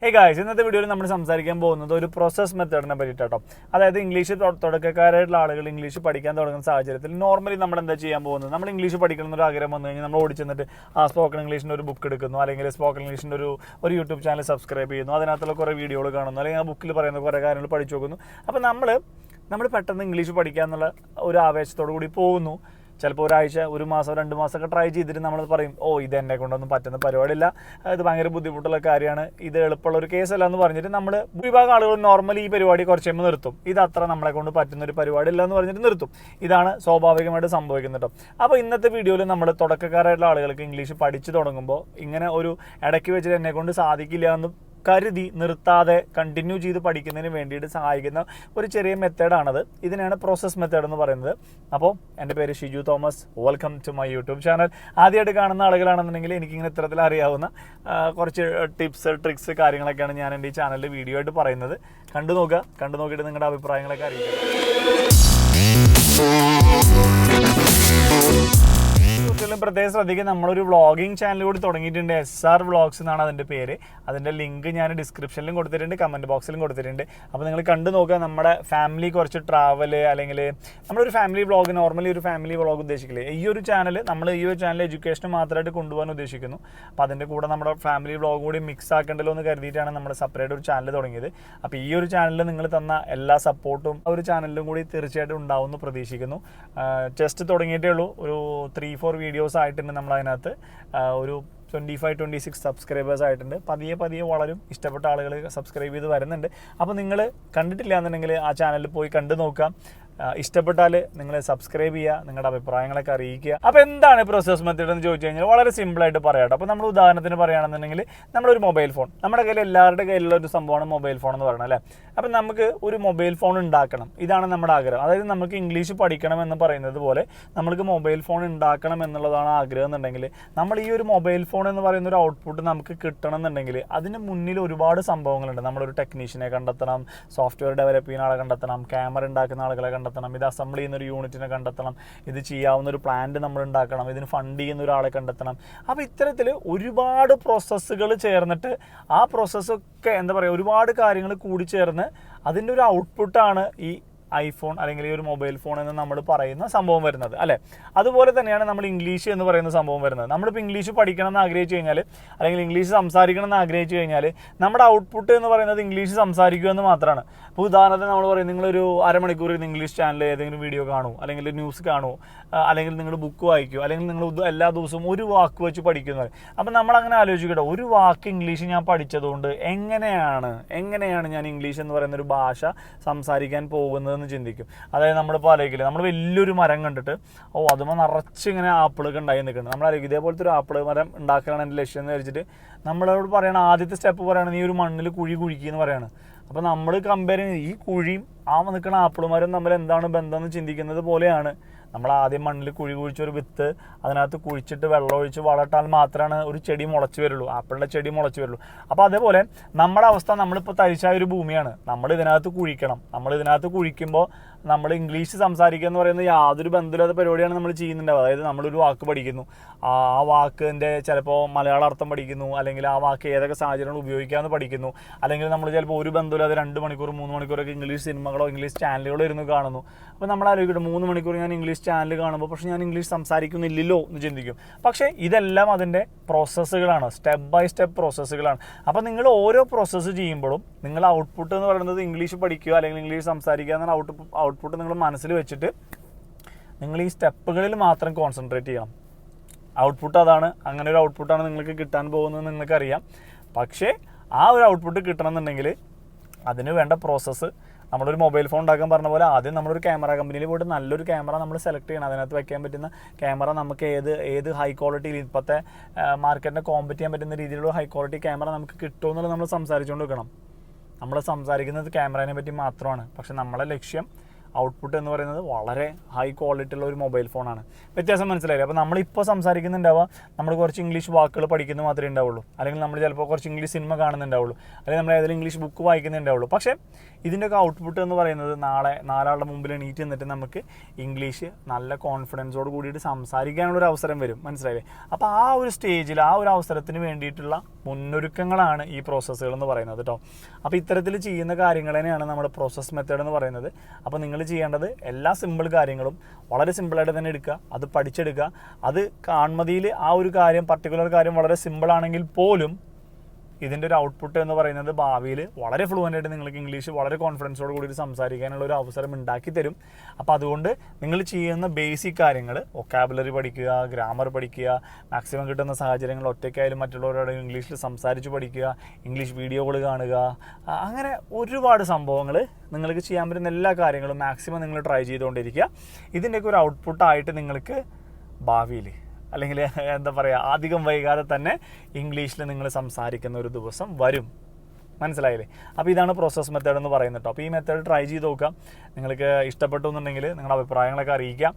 Hey guys, ഇന്നത്തെ വീഡിയോയിൽ നമ്മൾ സംസാരിക്കാൻ പോകുന്നത് ഒരു പ്രോസസ് മെത്തേഡിനെ പറ്റിയിട്ടോ. അതായത് ഇംഗ്ലീഷ് തുടക്കക്കാരായിട്ടുള്ള ആളുകൾ ഇംഗ്ലീഷ് പഠിക്കാൻ തുടങ്ങുന്ന സാഹചര്യത്തിൽ നോർമലി നമ്മൾ എന്താ ചെയ്യാൻ പോകുന്നത്, നമ്മൾ ഇംഗ്ലീഷ് പഠിക്കണം എന്നൊരു ആഗ്രഹം വന്നു കഴിഞ്ഞാൽ നമ്മൾ ഓടിച്ചെന്നിട്ട് സ്പോക്കൺ ഇംഗ്ലീഷിൻ്റെ ഒരു ബുക്ക് എടുക്കുന്നു, അല്ലെങ്കിൽ സ്പോക്കൺ ഇംഗ്ലീഷിൻ്റെ ഒരു യൂട്യൂബ് ചാനൽ സബ്സ്ക്രൈബ് ചെയ്യുന്നു, അതിനകത്തുള്ള കുറേ വീഡിയോകൾ കാണുന്നു, അല്ലെങ്കിൽ ആ ബുക്കിൽ പറയുന്ന കുറേ കാര്യങ്ങൾ പഠിച്ചു നോക്കുന്നു. അപ്പോൾ നമ്മൾ പെട്ടെന്ന് ഇംഗ്ലീഷ് പഠിക്കുക എന്നുള്ള ഒരു ആവേശത്തോടു കൂടി പോകുന്നു. ചിലപ്പോൾ ഒരാഴ്ച, ഒരു മാസം, 2 മാസമൊക്കെ ട്രൈ ചെയ്തിട്ട് നമ്മൾ പറയും, ഇത് എന്നെ കൊണ്ടൊന്നും പറ്റുന്ന പരിപാടിയില്ല, ഇത് ഭയങ്കര ബുദ്ധിമുട്ടുള്ള കാര്യമാണ്, ഇത് എളുപ്പമുള്ള ഒരു കേസല്ല എന്ന് പറഞ്ഞിട്ട് നമ്മൾ ഭൂരിഭാഗം ആളുകൾ നോർമലി ഈ പരിപാടി കുറച്ച് കഴിയുമ്പോൾ നിർത്തും. ഇത് അത്ര നമ്മളെ കൊണ്ട് പറ്റുന്ന ഒരു പരിപാടിയില്ല എന്ന് പറഞ്ഞിട്ട് നിർത്തും. ഇതാണ് സ്വാഭാവികമായിട്ട് സംഭവിക്കുന്നത് കേട്ടോ. അപ്പോൾ ഇന്നത്തെ വീഡിയോയിൽ നമ്മൾ തുടക്കക്കാരായിട്ടുള്ള ആളുകൾക്ക് ഇംഗ്ലീഷ് പഠിച്ചു തുടങ്ങുമ്പോൾ ഇങ്ങനെ ഒരു ഇടയ്ക്ക് വെച്ചിട്ട് എന്നെ കൊണ്ട് സാധിക്കില്ല എന്ന് കരുതി നിർത്താതെ കണ്ടിന്യൂ ചെയ്ത് പഠിക്കുന്നതിന് വേണ്ടിയിട്ട് സഹായിക്കുന്ന ഒരു ചെറിയ മെത്തേഡാണത്. ഇതിനാണ് പ്രോസസ് മെത്തേഡ് എന്ന് പറയുന്നത്. അപ്പോൾ എൻ്റെ പേര് Shiju Thomas. Welcome to my YouTube channel. ആദ്യമായിട്ട് കാണുന്ന ആളുകളാണെന്നുണ്ടെങ്കിൽ എനിക്കിങ്ങനെ ഇത്തരത്തിൽ അറിയാവുന്ന കുറച്ച് ടിപ്സ്, ട്രിക്സ്, കാര്യങ്ങളൊക്കെയാണ് ഞാൻ എൻ്റെ ഈ ചാനലിൽ വീഡിയോ ആയിട്ട് പറയുന്നത്. കണ്ടു നോക്കിയിട്ട് നിങ്ങളുടെ അഭിപ്രായങ്ങളൊക്കെ അറിയിക്കുക. പ്രത്യേകം ശ്രദ്ധിക്കുക, നമ്മളൊരു വ്ളോഗിങ് ചാനൽ കൂടി തുടങ്ങിയിട്ടുണ്ട്. SR വ്ളോഗ്സ് എന്നാണ് അതിൻ്റെ പേര്. അതിൻ്റെ ലിങ്ക് ഞാൻ ഡിസ്ക്രിപ്ഷനിലും കൊടുത്തിട്ടുണ്ട്, കമൻറ്റ് ബോക്സിലും കൊടുത്തിട്ടുണ്ട്. അപ്പോൾ നിങ്ങൾ കണ്ടു നോക്കുക. നമ്മുടെ ഫാമിലി കുറച്ച് ട്രാവൽ, അല്ലെങ്കിൽ നമ്മളൊരു ഫാമിലി വ്ളോഗ്, നോർമലി ഒരു ഫാമിലി വ്ളോഗ് ഉദ്ദേശിക്കില്ലേ, ഈ ഒരു ചാനൽ എഡ്യൂക്കേഷൻ മാത്രമായിട്ട് കൊണ്ടുപോകാൻ ഉദ്ദേശിക്കുന്നു. അപ്പോൾ അതിൻ്റെ കൂടെ നമ്മുടെ ഫാമിലി വ്ളോഗ് കൂടി മിക്സ് ആക്കേണ്ടല്ലോ എന്ന് കരുതിയിട്ടാണ് നമ്മൾ സെപ്പറേറ്റ് ഒരു ചാനൽ തുടങ്ങിയത്. അപ്പോൾ ഈ ഒരു ചാനലിൽ നിങ്ങൾ തന്ന എല്ലാ സപ്പോർട്ടും ആ ഒരു ചാനലിലും കൂടി തീർച്ചയായിട്ടും ഉണ്ടാവുമെന്ന് പ്രതീക്ഷിക്കുന്നു. ജസ്റ്റ് തുടങ്ങിയിട്ടേ ഉള്ളൂ. ഒരു 3-4 വീഡിയോസ് ആയിട്ടുണ്ട്. നമ്മളതിനകത്ത് ഒരു 25-26 സബ്സ്ക്രൈബേഴ്സ് ആയിട്ടുണ്ട്. പതിയെ വളരും. ഇഷ്ടപ്പെട്ട ആളുകൾ സബ്സ്ക്രൈബ് ചെയ്ത് വരുന്നുണ്ട്. അപ്പോൾ നിങ്ങൾ കണ്ടിട്ടില്ല എന്നുണ്ടെങ്കിൽ ആ ചാനലിൽ പോയി കണ്ടു നോക്കാം. ഇഷ്ടപ്പെട്ടാൽ നിങ്ങൾ സബ്സ്ക്രൈബ് ചെയ്യുക, നിങ്ങളുടെ അഭിപ്രായങ്ങളൊക്കെ അറിയിക്കുക. അപ്പോൾ എന്താണ് പ്രോസസ് മെത്തേഡ് എന്ന് ചോദിച്ചു കഴിഞ്ഞാൽ വളരെ സിമ്പിളായിട്ട് പറയാം. അപ്പോൾ നമ്മൾ ഉദാഹരണത്തിന് പറയുകയാണെന്നുണ്ടെങ്കിൽ നമ്മളൊരു മൊബൈൽ ഫോൺ, നമ്മുടെ കയ്യിൽ എല്ലാവരുടെ കയ്യിലുള്ള ഒരു സംഭവമാണ് മൊബൈൽ ഫോൺ എന്ന് പറയുന്നത്, അല്ലേ? അപ്പം നമുക്ക് ഒരു മൊബൈൽ ഫോൺ ഉണ്ടാക്കണം, ഇതാണ് നമ്മുടെ ആഗ്രഹം. അതായത് നമുക്ക് ഇംഗ്ലീഷ് പഠിക്കണം എന്ന് പറയുന്നത് പോലെ നമ്മൾക്ക് മൊബൈൽ ഫോൺ ഉണ്ടാക്കണം എന്നുള്ളതാണ് ആഗ്രഹം എന്നുണ്ടെങ്കിൽ, നമ്മൾ ഈ ഒരു മൊബൈൽ ഫോൺ എന്ന് പറയുന്ന ഒരു ഔട്ട്പുട്ട് നമുക്ക് കിട്ടണം എന്നുണ്ടെങ്കിൽ അതിന് മുന്നിൽ ഒരുപാട് സംഭവങ്ങളുണ്ട്. നമ്മളൊരു ടെക്നീഷ്യനെ കണ്ടെത്തണം, സോഫ്റ്റ്വെയർ ഡെവലപ്പ് ചെയ്യുന്ന ആളെ കണ്ടെത്തണം, ക്യാമറ ഉണ്ടാക്കുന്ന ആളുകളെ കണ്ടെത്തണം, ഇത് അസംബിൾ ചെയ്യുന്ന ഒരു യൂണിറ്റിനെ കണ്ടെത്തണം, ഇത് ചെയ്യാവുന്ന ഒരു പ്ലാന്റ് നമ്മൾ ഉണ്ടാക്കണം, ഇതിന് ഫണ്ട് ചെയ്യുന്ന ഒരാളെ കണ്ടെത്തണം. അപ്പോൾ ഇത്തരത്തിൽ ഒരുപാട് പ്രോസസ്സുകൾ ചേർന്നിട്ട് ആ പ്രോസസ്സൊക്കെ എന്താ പറയുക, ഒരുപാട് കാര്യങ്ങൾ കൂടി ചേർന്ന് അതിൻ്റെ ഒരു ഔട്ട്പുട്ടാണ് ഈ ഐഫോൺ അല്ലെങ്കിൽ ഈ ഒരു മൊബൈൽ ഫോൺ എന്ന് നമ്മൾ പറയുന്ന സംഭവം വരുന്നത്, അല്ലേ? അതുപോലെ തന്നെയാണ് നമ്മൾ ഇംഗ്ലീഷ് എന്ന് പറയുന്ന സംഭവം വരുന്നത്. നമ്മളിപ്പോൾ ഇംഗ്ലീഷ് പഠിക്കണം എന്ന് ആഗ്രഹിച്ചു കഴിഞ്ഞാൽ, അല്ലെങ്കിൽ ഇംഗ്ലീഷ് സംസാരിക്കണം എന്ന് ആഗ്രഹിച്ചു കഴിഞ്ഞാൽ നമ്മുടെ ഔട്ട്പുട്ട് എന്ന് പറയുന്നത് ഇംഗ്ലീഷ് സംസാരിക്കുക എന്ന് മാത്രമാണ്. ഇപ്പോൾ ഉദാഹരണത്തിന് നമ്മൾ പറയും, നിങ്ങളൊരു അരമണിക്കൂർ ഇംഗ്ലീഷ് ചാനൽ ഏതെങ്കിലും വീഡിയോ കാണൂ, അല്ലെങ്കിൽ ന്യൂസ് കാണൂ, അല്ലെങ്കിൽ നിങ്ങൾ ബുക്ക് വായിക്കൂ, അല്ലെങ്കിൽ നിങ്ങൾ എല്ലാ ദിവസവും ഒരു വാക്ക് വെച്ച് പഠിക്കുന്നത്. അപ്പം നമ്മളങ്ങനെ ആലോചിക്കട്ടെ, ഒരു വാക്ക് ഇംഗ്ലീഷ് ഞാൻ പഠിച്ചതുകൊണ്ട് എങ്ങനെയാണ് ഞാൻ ഇംഗ്ലീഷ് എന്ന് പറയുന്നൊരു ഭാഷ സംസാരിക്കാൻ പോകുന്നത് എന്ന് ചിന്തിക്കും. അതായത് നമ്മളിപ്പോൾ ആലോചിക്കില്ല, നമ്മൾ വലിയൊരു മരം കണ്ടിട്ട് അതുമ്പോൾ നിറച്ചിങ്ങനെ ആപ്പിളൊക്കെ ഉണ്ടായി നിൽക്കുന്നത്. നമ്മളാലോചിക്കും ഇതേപോലത്തെ ഒരു ആപ്പിൾ മരം ഉണ്ടാക്കുകയാണ് എൻ്റെ ലക്ഷ്യം എന്ന് വെച്ചിട്ട് നമ്മളോട് പറയണം, ആദ്യത്തെ സ്റ്റെപ്പ് പറയണം, നീ ഒരു മണ്ണിൽ കുഴി കുഴിക്കുക പറയാണ്. അപ്പോൾ നമ്മൾ കമ്പയർ ചെയ്യുന്നത് ഈ കുഴിയും ആ നിൽക്കുന്ന ആപ്പിൾ മരം തമ്മിൽ എന്താണ് ബന്ധം എന്ന് ചിന്തിക്കുന്നത് പോലെയാണ്. നമ്മൾ ആദ്യം മണ്ണിൽ കുഴി കുഴിച്ചൊരു വിത്ത് അതിനകത്ത് കുഴിച്ചിട്ട് വെള്ളമൊഴിച്ച് വളർത്താൽ മാത്രമാണ് ഒരു ചെടി മുളച്ച് വരുള്ളൂ, ആപ്പിളിൻ്റെ ചെടി മുളച്ച് വരുള്ളൂ. അപ്പോൾ അതേപോലെ നമ്മുടെ അവസ്ഥ, നമ്മളിപ്പോൾ തരിശായ ഒരു ഭൂമിയാണ്, നമ്മൾ ഇതിനകത്ത് കുഴിക്കണം. നമ്മൾ ഇതിനകത്ത് കുഴിക്കുമ്പോൾ നമ്മൾ ഇംഗ്ലീഷ് സംസാരിക്കുക എന്ന് പറയുന്നത് യാതൊരു ബന്ധമില്ലാത്ത പരിപാടിയാണ് നമ്മൾ ചെയ്യുന്നുണ്ടാവുക. അതായത് നമ്മളൊരു വാക്ക് പഠിക്കുന്നു, ആ വാക്കിൻ്റെ ചിലപ്പോൾ മലയാള അർത്ഥം പഠിക്കുന്നു, അല്ലെങ്കിൽ ആ വാക്ക് ഏതൊക്കെ സാഹചര്യങ്ങൾ ഉപയോഗിക്കാമെന്ന് പഠിക്കുന്നു, അല്ലെങ്കിൽ നമ്മൾ ചിലപ്പോൾ ഒരു ബന്ധമില്ലാതെ 2 മണിക്കൂർ 3 മണിക്കൂറൊക്കെ ഇംഗ്ലീഷ് സിനിമകളോ ഇംഗ്ലീഷ് ചാനലുകളോ ഇരുന്ന് കാണുന്നു. അപ്പോൾ നമ്മൾ ആലോചിക്കട്ടെ, 3 മണിക്കൂർ ഞാൻ ഇംഗ്ലീഷ് ചാനൽ കാണുമ്പോൾ പക്ഷേ ഞാൻ ഇംഗ്ലീഷ് സംസാരിക്കുന്നില്ലല്ലോ എന്ന് ചിന്തിക്കും. പക്ഷേ ഇതെല്ലാം അതിൻ്റെ പ്രോസസ്സുകളാണ്, സ്റ്റെപ്പ് ബൈ സ്റ്റെപ്പ് പ്രോസസ്സുകളാണ്. അപ്പോൾ നിങ്ങൾ ഓരോ പ്രോസസ്സ് ചെയ്യുമ്പോഴും നിങ്ങൾ ഔട്ട്പുട്ട് എന്ന് പറയുന്നത് ഇംഗ്ലീഷ് പഠിക്കുക അല്ലെങ്കിൽ ഇംഗ്ലീഷ് സംസാരിക്കുക എന്ന ഔട്ട്പുട്ട് നിങ്ങൾ മനസ്സിൽ വെച്ചിട്ട് നിങ്ങൾ ഈ സ്റ്റെപ്പുകളിൽ മാത്രം കോൺസെൻട്രേറ്റ് ചെയ്യണം. ഔട്ട്പുട്ട് അതാണ്, അങ്ങനെ ഒരു ഔട്ട്പുട്ടാണ് നിങ്ങൾക്ക് കിട്ടാൻ പോകുന്നത് നിങ്ങൾക്കറിയാം. പക്ഷേ ആ ഒരു ഔട്ട്പുട്ട് കിട്ടണമെന്നുണ്ടെങ്കിൽ അതിന് വേണ്ട പ്രോസസ്സ്, നമ്മളൊരു മൊബൈൽ ഫോൺ ഉണ്ടാക്കാൻ പറഞ്ഞ പോലെ ആദ്യം നമ്മളൊരു ക്യാമറ കമ്പനിയിൽ പോയിട്ട് നല്ലൊരു ക്യാമറ നമ്മൾ സെലക്ട് ചെയ്യണം. അതിനകത്ത് വെക്കാൻ പറ്റുന്ന ക്യാമറ നമുക്ക് ഏത് ഹൈ ക്വാളിറ്റിയിൽ ഇപ്പോഴത്തെ മാർക്കറ്റിനെ കോമ്പറ്റ് ചെയ്യാൻ പറ്റുന്ന രീതിയിലുള്ള ഹൈ ക്വാളിറ്റി ക്യാമറ നമുക്ക് കിട്ടുമെന്നുള്ളത് നമ്മൾ സംസാരിച്ചുകൊണ്ട് വെക്കണം. നമ്മൾ സംസാരിക്കുന്നത് ക്യാമറയെ പറ്റി മാത്രമാണ്, പക്ഷെ നമ്മളെ ലക്ഷ്യം ഔട്ട്പുട്ട് എന്ന് പറയുന്നത് വളരെ ഹൈ ക്വാളിറ്റി ഉള്ള ഒരു മൊബൈൽ ഫോണാണ്. വ്യത്യാസം മനസ്സിലായില്ലേ? അപ്പോൾ നമ്മളിപ്പോൾ സംസാരിക്കുന്നുണ്ടാവുക നമ്മൾ കുറച്ച് ഇംഗ്ലീഷ് വാക്കുകൾ പഠിക്കുന്നത് മാത്രമേ ഉണ്ടാവുള്ളൂ, അല്ലെങ്കിൽ നമ്മൾ ചിലപ്പോൾ കുറച്ച് ഇംഗ്ലീഷ് സിനിമ കാണുന്നുണ്ടാവുള്ളൂ, അല്ലെങ്കിൽ നമ്മൾ ഏതെങ്കിലും ഇംഗ്ലീഷ് ബുക്ക് വായിക്കുന്നുണ്ടാവുള്ളൂ. പക്ഷേ ഇതിൻ്റെയൊക്കെ ഔട്ട്പുട്ട് എന്ന് പറയുന്നത് നാലാളുടെ മുമ്പിൽ എണീറ്റ് നിന്നിട്ട് നമുക്ക് ഇംഗ്ലീഷ് നല്ല കോൺഫിഡൻസോട് കൂടിയിട്ട് സംസാരിക്കാനുള്ളൊരു അവസരം വരും. മനസ്സിലായില്ലേ? അപ്പോൾ ആ ഒരു സ്റ്റേജിൽ ആ ഒരു അവസരത്തിന് വേണ്ടിയിട്ടുള്ള മുന്നൊരുക്കങ്ങളാണ് ഈ പ്രോസസ്സുകൾ എന്ന് പറയുന്നത് കേട്ടോ. അപ്പോൾ ഇത്തരത്തിൽ ചെയ്യുന്ന കാര്യങ്ങൾ തന്നെയാണ് നമ്മുടെ പ്രോസസ് മെത്തേഡ് എന്ന് പറയുന്നത്. അപ്പോൾ നിങ്ങൾ ചെയ്യേണ്ടത് എല്ലാ സിമ്പിൾ കാര്യങ്ങളും വളരെ സിമ്പിളായിട്ട് തന്നെ എടുക്കുക, അത് പഠിച്ചെടുക്കുക. അത് കാൺമതിയിൽ ആ ഒരു കാര്യം പർട്ടിക്കുലർ കാര്യം വളരെ സിമ്പിളാണെങ്കിൽ പോലും ഇതിൻ്റെ ഒരു ഔട്ട്പുട്ട് എന്ന് പറയുന്നത് ഭാവിയിൽ വളരെ ഫ്ലുവൻ്റ് ആയിട്ട് നിങ്ങൾക്ക് ഇംഗ്ലീഷ് വളരെ കോൺഫിഡൻസോട് കൂടി സംസാരിക്കാനുള്ള ഒരു അവസരം ഉണ്ടാക്കി തരും. അപ്പോൾ അതുകൊണ്ട് നിങ്ങൾ ചെയ്യുന്ന ബേസിക് കാര്യങ്ങൾ വൊക്കാബുലറി പഠിക്കുക, ഗ്രാമർ പഠിക്കുക, മാക്സിമം കിട്ടുന്ന സാഹചര്യങ്ങൾ ഒറ്റയ്ക്കായാലും മറ്റുള്ളവരോട് ഇംഗ്ലീഷിൽ സംസാരിച്ച് പഠിക്കുക, ഇംഗ്ലീഷ് വീഡിയോകൾ കാണുക, അങ്ങനെ ഒരുപാട് സംഭവങ്ങൾ നിങ്ങൾക്ക് ചെയ്യാൻ പറ്റുന്ന എല്ലാ കാര്യങ്ങളും മാക്സിമം നിങ്ങൾ ട്രൈ ചെയ്തുകൊണ്ടിരിക്കുക. ഇതിൻ്റെയൊക്കെ ഒരു ഔട്ട്പുട്ടായിട്ട് നിങ്ങൾക്ക് ഭാവിയിൽ അല്ലെങ്കിൽ എന്താ പറയുക അധികം വൈകാതെ തന്നെ ഇംഗ്ലീഷിൽ നിങ്ങൾ സംസാരിക്കുന്ന ഒരു ദിവസം വരും. മനസ്സിലായില്ലേ? അപ്പോൾ ഇതാണ് പ്രോസസ് മെത്തേഡ് എന്ന് പറയുന്നത് കേട്ടോ. അപ്പോൾ ഈ മെത്തേഡ് ട്രൈ ചെയ്ത് നോക്കാം. നിങ്ങൾക്ക് ഇഷ്ടപ്പെട്ടു എന്നുണ്ടെങ്കിൽ നിങ്ങളുടെ അഭിപ്രായങ്ങളൊക്കെ അറിയിക്കാം.